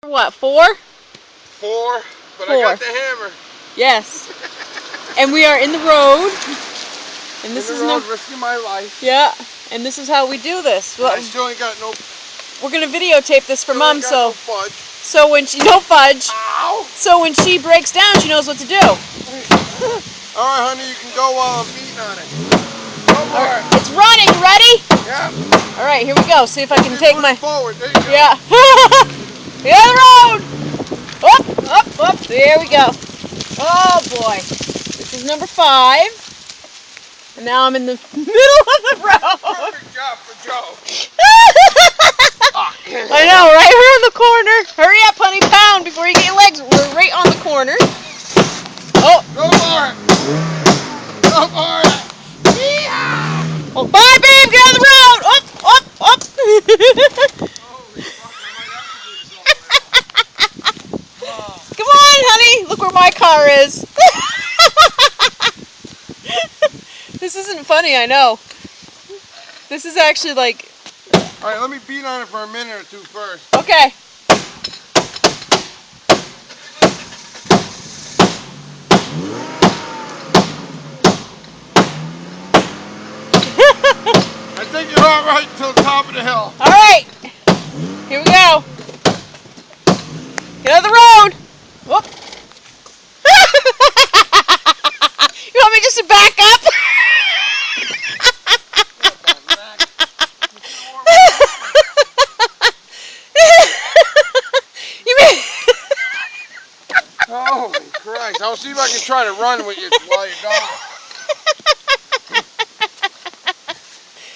what, 4? 4, but 4. I got the hammer. Yes. And we are in the road. And this is risking my life. Yeah. And this is how we do this. Well, I still ain't got no. We're gonna videotape this for Mom, so no fudge. So when she no fudge. Ow. So when she breaks down, she knows what to do. All right, honey, you can go while I'm beating on it. Go for it. It's running. Ready? Yeah. All right, here we go. See if I can take my. Forward. There you go. Yeah. The other road. Up, up, up. There we go. Oh boy. This is number 5. And now I'm in the middle of the road. Perfect job for Joe. I know, right? We're on the corner. Hurry up, honey. Pound before you get your legs. We're right on the corner. Oh. Go for it. Go for it. Yeah. Oh, bye, babe. Get on the road. Up, up, up. Holy fuck, I might have to do this all the way out. Come on, honey. Look where my car is. This isn't funny, I know. This is actually like... All right, let me beat on it for a minute or two first. Okay. I think you're all right till the top of the hill. All right. Here we go. Get out of the road. Whoop. You want me just to back up? You mean... Holy Christ. I'll see if I can try to run with you while you're gone.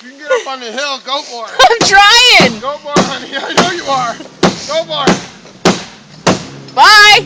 You can get up on the hill, go for it. I'm trying. Go for it, honey. I know you are. Go for it. Bye.